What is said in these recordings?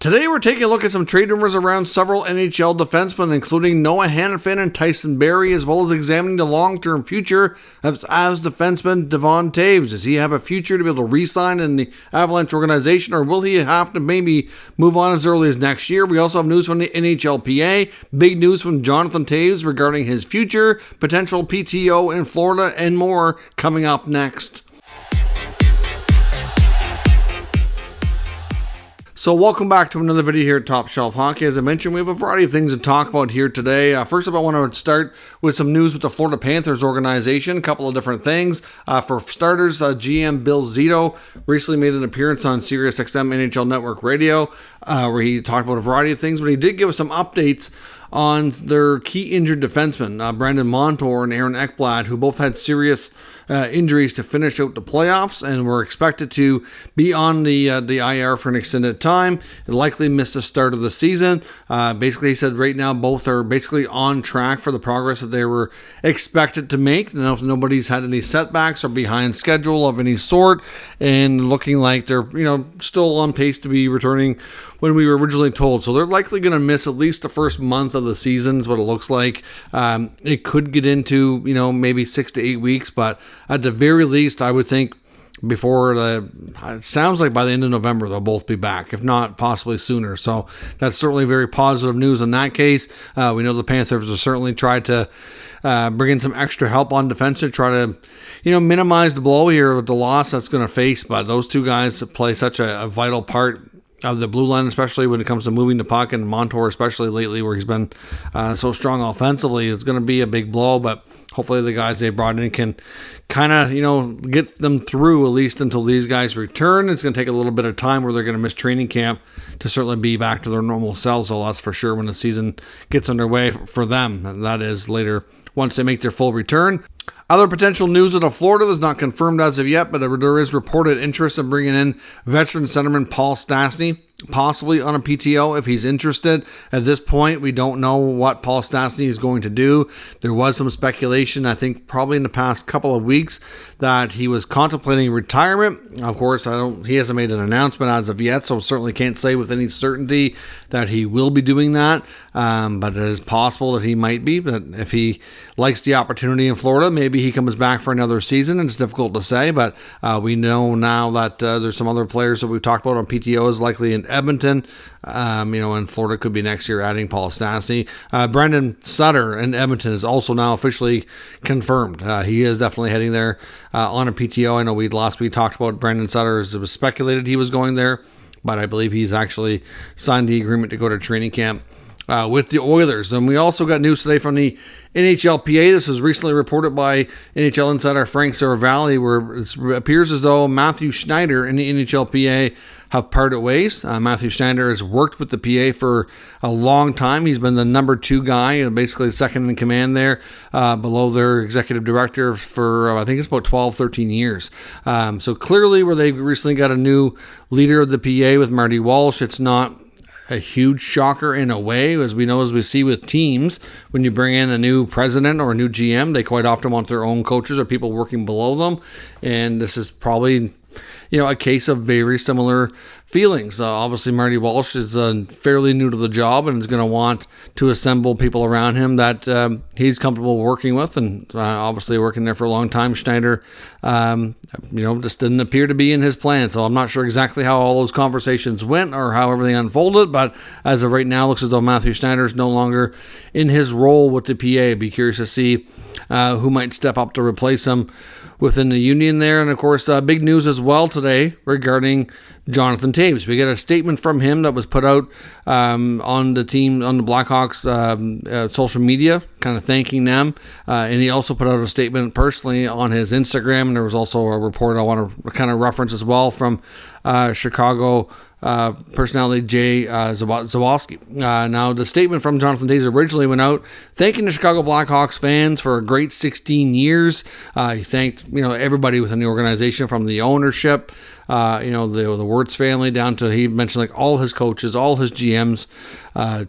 Today we're taking a look at some trade rumors around several NHL defensemen, including Noah Hanifin and Tyson Barrie, as well as examining the long-term future of Avs defenseman Devon Toews. Does he have a future to be able to re-sign in the Avalanche organization, or will he have to maybe move on as early as next year? We also have news from the NHLPA, big news from Jonathan Toews regarding his future, potential PTO in Florida, and more coming up next. So welcome back to another video here at Top Shelf Hockey. As I mentioned, we have a variety of things to talk about here today. First of all, I want to start with some news with the Florida Panthers organization. A couple of different things. For starters, GM Bill Zito recently made an appearance on SiriusXM NHL Network Radio, where he talked about a variety of things, but he did give us some updates on their key injured defensemen, Brandon Montour and Aaron Ekblad, who both had serious injuries to finish out the playoffs and were expected to be on the IR for an extended time and likely miss the start of the season. Basically, he said right now both are basically on track for the progress that they were expected to make. Nobody's had any setbacks or behind schedule of any sort, and looking like they're still on pace to be returning when we were originally told. So they're likely going to miss at least the first month of the season is what it looks like. It could get into maybe 6 to 8 weeks, but at the very least, I would think it sounds like by the end of November they'll both be back, if not possibly sooner. So that's certainly very positive news in that case. We know the Panthers have certainly tried to bring in some extra help on defense to try to minimize the blow here with the loss that's going to face, but those two guys play such a vital part of the blue line, especially when it comes to moving the puck, and Montour especially lately where he's been so strong offensively. It's going to be a big blow, but hopefully the guys they brought in can kind of get them through at least until these guys return. It's going to take a little bit of time where they're going to miss training camp to certainly be back to their normal selves, so that's for sure when the season gets underway for them, and that is later once they make their full return. Other potential news out of Florida that's not confirmed as of yet, but there is reported interest in bringing in veteran centerman Paul Stastny, possibly on a PTO if he's interested. At this point, we don't know what Paul Stastny is going to do. There was some speculation, I think probably in the past couple of weeks, that he was contemplating retirement. Of course, he hasn't made an announcement as of yet, so certainly can't say with any certainty that he will be doing that. But it is possible that he might be. But if he likes the opportunity in Florida, maybe he comes back for another season. It's difficult to say, but we know now that there's some other players that we've talked about on PTOs, likely in Edmonton. And Florida could be next year adding Paul Stastny. Brendan Sutter in Edmonton is also now officially confirmed. He is definitely heading there on a PTO. I know last week talked about Brendan Sutter. It was speculated he was going there, but I believe he's actually signed the agreement to go to training camp with the Oilers. And we also got news today from the NHLPA. This was recently reported by NHL insider Frank Saravalli, where it appears as though Matthew Schneider and the NHLPA have parted ways. Matthew Schneider has worked with the PA for a long time. He's been the number 2 guy, basically second in command there, below their executive director for, I think it's about 12, 13 years. So clearly where they recently got a new leader of the PA with Marty Walsh, it's not a huge shocker in a way, as we see with teams. When you bring in a new president or a new GM, they quite often want their own coaches or people working below them, and this is probably a case of very similar feelings. Obviously, Marty Walsh is fairly new to the job and is going to want to assemble people around him that he's comfortable working with, and obviously working there for a long time. Schneider, just didn't appear to be in his plan, so I'm not sure exactly how all those conversations went or how everything unfolded, but as of right now, it looks as though Matthew Schneider is no longer in his role with the PA. Be curious to see who might step up to replace him within the union there. And of course, big news as well today regarding Jonathan Toews. We got a statement from him that was put out on the Blackhawks social media, kind of thanking them. And he also put out a statement personally on his Instagram. And there was also a report I want to kind of reference as well from Chicago personality Jay Zawoski. Now, the statement from Jonathan Toews originally went out thanking the Chicago Blackhawks fans for a great 16 years. He thanked everybody within the organization, from the ownership, the Wirtz family, down to, he mentioned like all his coaches, all his GMs,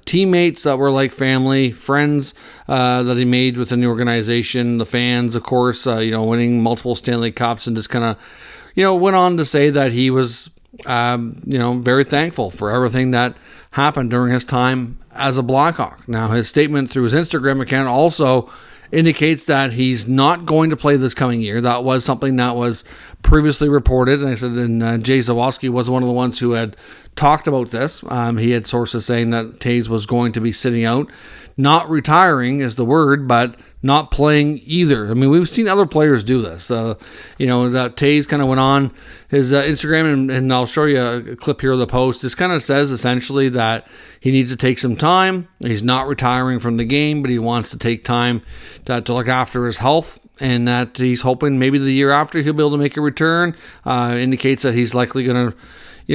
teammates that were like family, friends that he made within the organization, the fans, of course, winning multiple Stanley Cups, and just kind of went on to say that he was very thankful for everything that happened during his time as a Blackhawk. Now, his statement through his Instagram account also indicates that he's not going to play this coming year. That was something that was previously reported. And I said, and Jay Zawoski was one of the ones who had talked about this. He had sources saying that Toews was going to be sitting out. Not retiring is the word, but not playing either. I mean, we've seen other players do this. That Toews kind of went on his Instagram, and I'll show you a clip here of the post. This kind of says essentially that he needs to take some time. He's not retiring from the game, but he wants to take time to look after his health, and that he's hoping maybe the year after he'll be able to make a return. Indicates that he's likely going to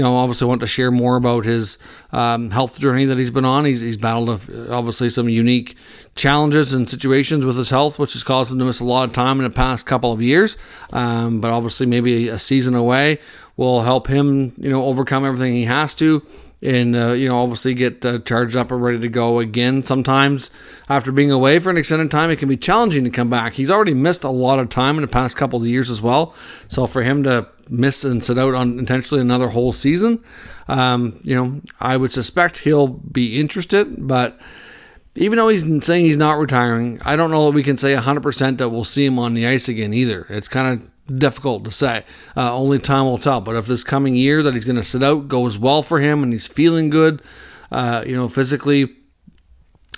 obviously want to share more about his health journey that he's been on. He's battled obviously some unique challenges and situations with his health, which has caused him to miss a lot of time in the past couple of years. But obviously maybe a season away will help him, overcome everything he has to. And, obviously get charged up and ready to go again. Sometimes after being away for an extended time, it can be challenging to come back. He's already missed a lot of time in the past couple of years as well. So for him to miss and sit out on intentionally another whole season, I would suspect he'll be interested. But even though he's saying he's not retiring, I don't know that we can say 100% that we'll see him on the ice again either. It's kind of difficult to say. Only time will tell. But if this coming year that he's going to sit out goes well for him and he's feeling good, physically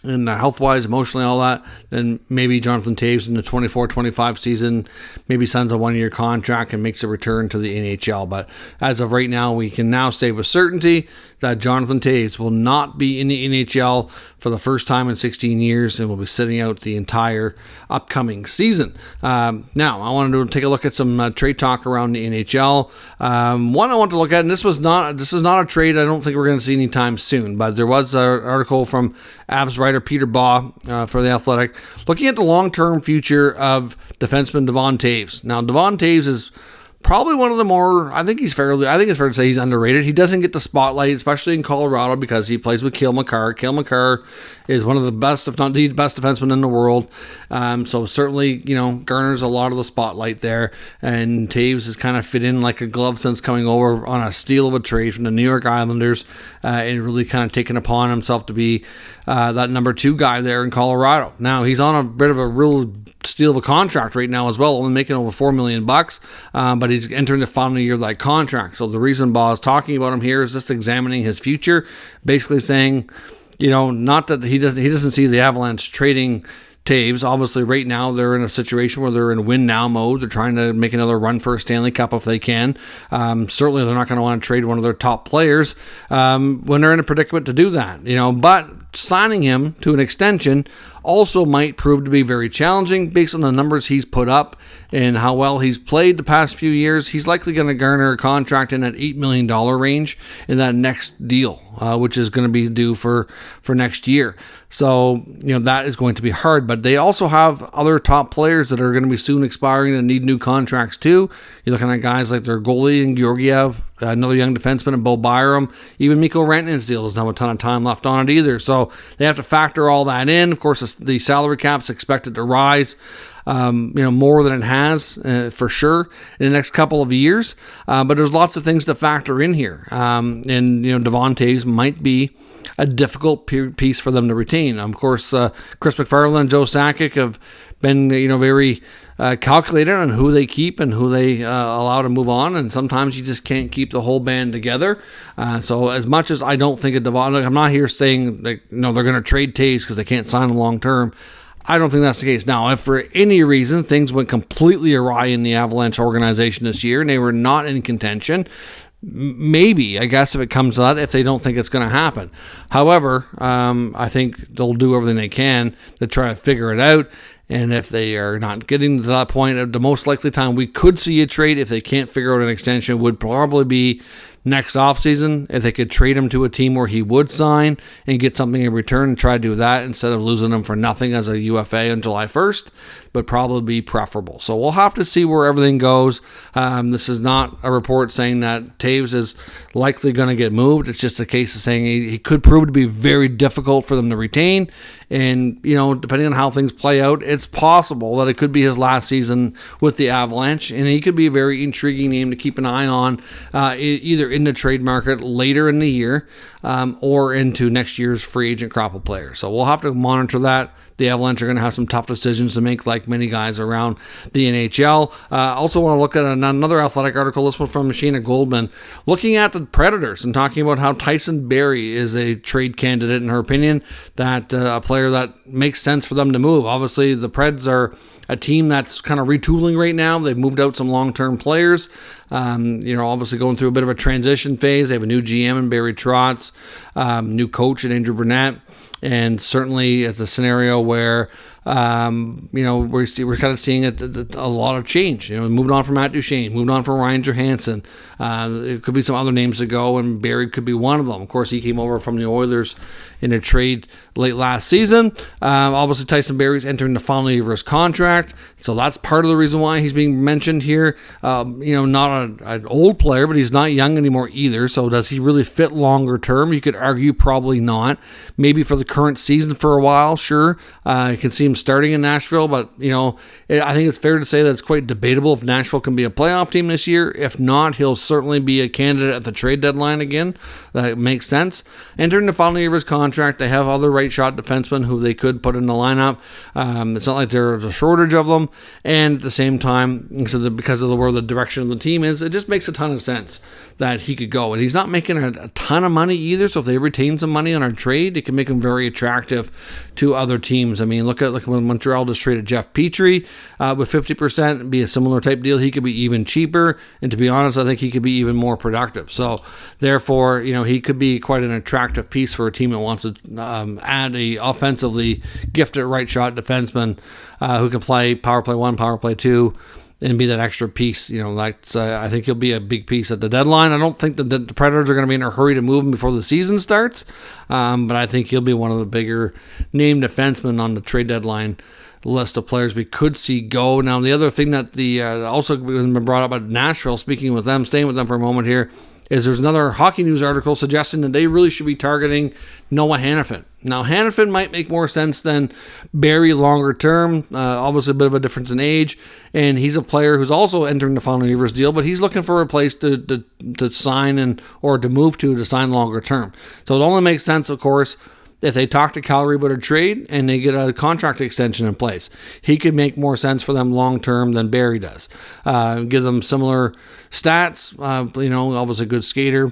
and health-wise, emotionally, all that, then maybe Jonathan Toews in the 24-25 season maybe signs a one-year contract and makes a return to the NHL. But as of right now, we can now say with certainty that Jonathan Toews will not be in the NHL for the first time in 16 years and will be sitting out the entire upcoming season. Now, I wanted to take a look at some trade talk around the NHL. One I want to look at, and this is not a trade I don't think we're going to see anytime soon, but there was an article from Avs writer Peter Baugh for The Athletic looking at the long-term future of defenseman Devon Toews. Now, Devon Toews is probably one of the more, I think it's fair to say he's underrated. He doesn't get the spotlight, especially in Colorado, because he plays with Cale Makar. Cale Makar is one of the best, if not the best defenseman in the world. So certainly, garners a lot of the spotlight there. And Toews has kind of fit in like a glove since coming over on a steal of a trade from the New York Islanders, and really kind of taken upon himself to be that number 2 guy there in Colorado. Now, he's on a bit of a real steal of a contract right now as well, only making over $4 million, but he's entering the final year of that contract. So the reason Baugh is talking about him here is just examining his future, basically saying, not that he doesn't see the Avalanche trading Toews. Obviously, right now they're in a situation where they're in win now mode. They're trying to make another run for a Stanley Cup if they can. Certainly, they're not going to want to trade one of their top players when they're in a predicament to do that. But signing him to an extension also might prove to be very challenging based on the numbers he's put up and how well he's played the past few years. He's likely going to garner a contract in that $8 million range in that next deal, which is going to be due for next year. So, that is going to be hard. But they also have other top players that are going to be soon expiring and need new contracts too. You're looking at guys like their goalie and Georgiev, another young defenseman, and Bo Byram. Even Mikko Rantanen's deal doesn't have a ton of time left on it either. So they have to factor all that in. Of course, the salary cap's expected to rise more than it has for sure in the next couple of years. But there's lots of things to factor in here. And Devon Toews might be a difficult piece for them to retain. Of course, Chris McFarland and Joe Sakic have been, very calculated on who they keep and who they allow to move on, and sometimes you just can't keep the whole band together. So as much as I don't think of Devon, I'm not here saying they're going to trade Toews because they can't sign him long term. I don't think that's the case. Now, if for any reason things went completely awry in the Avalanche organization this year and they were not in contention, maybe, I guess, if it comes to that, if they don't think it's going to happen. However, I think they'll do everything they can to try to figure it out. And if they are not getting to that point, the most likely time we could see a trade, if they can't figure out an extension, would probably be next offseason. If they could trade him to a team where he would sign and get something in return and try to do that instead of losing him for nothing as a UFA on July 1st, but probably be preferable. So we'll have to see where everything goes. This is not a report saying that Toews is likely going to get moved. It's just a case of saying he could prove to be very difficult for them to retain. And, depending on how things play out, it's possible that it could be his last season with the Avalanche. And he could be a very intriguing name to keep an eye on, either in the trade market later in the year or into next year's free agent crop of players. So we'll have to monitor that. The Avalanche are going to have some tough decisions to make, like many guys around the NHL. Also want to look at another Athletic article, this one from Sheena Goldman, looking at the Predators and talking about how Tyson Barrie is a trade candidate, in her opinion, that a player that makes sense for them to move. Obviously, the Preds are a team that's kind of retooling right now. They've moved out some long-term players. Obviously going through a bit of a transition phase. They have a new GM in Barry Trotz, new coach in Andrew Burnett. And certainly it's a scenario where, we're kind of seeing a lot of change. Moved on from Matt Duchene, moved on from Ryan Johansson. It could be some other names to go, and Barrie could be one of them. Of course, he came over from the Oilers in a trade late last season. Obviously, Tyson Barrie's entering the final year of his contract, so that's part of the reason why he's being mentioned here. Not an old player, but he's not young anymore either. So does he really fit longer term? You could argue probably not. Maybe for the current season for a while, sure. I can see him starting in Nashville, but I think it's fair to say that it's quite debatable if Nashville can be a playoff team this year. If not, he'll certainly be a candidate at the trade deadline again. That makes sense. Entering the final year of his contract, they have other right shot defensemen who they could put in the lineup. It's not like there's a shortage of them, and at the same time, because of where the direction of the team is, it just makes a ton of sense that he could go. And he's not making a ton of money either, so if they retain some money on our trade, it can make him very attractive to other teams. I mean, look at when Montreal just traded Jeff Petrie with 50%. It'd be a similar type deal. He could be even cheaper, and to be honest, I think he could be even more productive. So therefore, he could be quite an attractive piece for a team that wants to add a offensively gifted right shot defenseman who can play power play 1, power play 2, and be that extra piece. I think he'll be a big piece at the deadline. I don't think the Predators are going to be in a hurry to move him before the season starts, but I think he'll be one of the bigger named defensemen on the trade deadline list of players we could see go. Now, the other thing that also has been brought up about Nashville, staying with them for a moment here, is there's another Hockey News article suggesting that they really should be targeting Noah Hanifin. Now, Hanifin might make more sense than Barrie longer term. Obviously, a bit of a difference in age, and he's a player who's also entering the final year of his deal, but he's looking for a place to sign or to move to sign longer term. So it only makes sense, of course, if they talk to Calgary about a trade and they get a contract extension in place. He could make more sense for them long term than Barrie does. Give them similar stats. Obviously a good skater.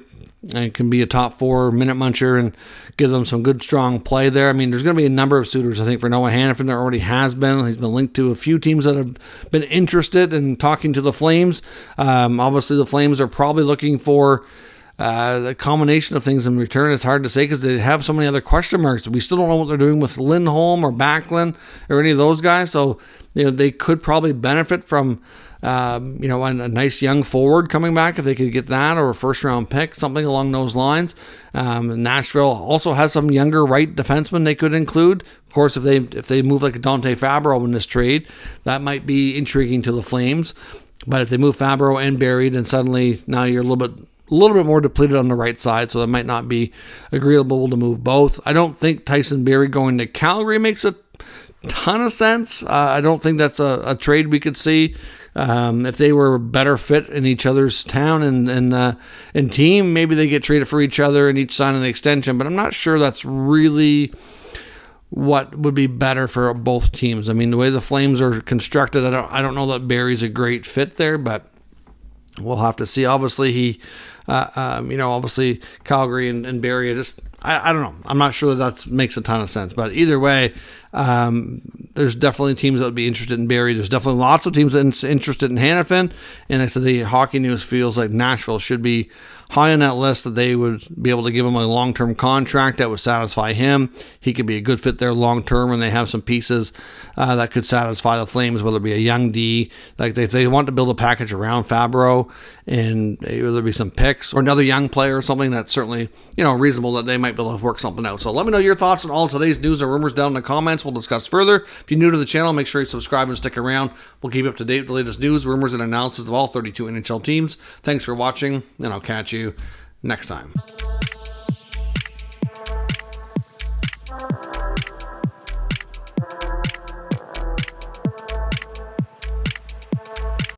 And can be a top 4 minute muncher and give them some good strong play there. I mean, there's going to be a number of suitors, I think, for Noah Hanifin. There already has been. He's been linked to a few teams that have been interested in talking to the Flames. Obviously, the Flames are probably looking for a combination of things in return. It's hard to say because they have so many other question marks. We still don't know what they're doing with Lindholm or Backlund or any of those guys. So, they could probably benefit from a nice young forward coming back if they could get that, or a first-round pick, something along those lines. Nashville also has some younger right defensemen they could include. Of course, if they move like a Dante Fabro in this trade, that might be intriguing to the Flames. But if they move Fabro and Barrie, then suddenly now you're a little bit more depleted on the right side, so that might not be agreeable to move both. I don't think Tyson Barrie going to Calgary makes a ton of sense. I don't think that's a trade we could see. If they were a better fit in each other's town and team, maybe they get traded for each other and each sign an extension, but I'm not sure that's really what would be better for both teams. I mean, the way the Flames are constructed, I don't know that Barrie's a great fit there, but we'll have to see. Obviously, obviously Calgary and Barrie, I don't know. I'm not sure that makes a ton of sense, but either way, there's definitely teams that would be interested in Barrie. There's definitely lots of teams that's interested in Hanifin, and I said the Hockey News feels like Nashville should be high on that list, that they would be able to give him a long-term contract that would satisfy him. He could be a good fit there long-term, and they have some pieces that could satisfy the Flames, whether it be a young D, like if they want to build a package around Fabro, and whether it be some picks, picks or another young player or something, that's certainly, reasonable that they might be able to work something out. So let me know your thoughts on all of today's news and rumors down in the comments. We'll discuss further. If you're new to the channel, make sure you subscribe and stick around. We'll keep you up to date with the latest news, rumors, and analysis of all 32 NHL teams. Thanks for watching, and I'll catch you next time.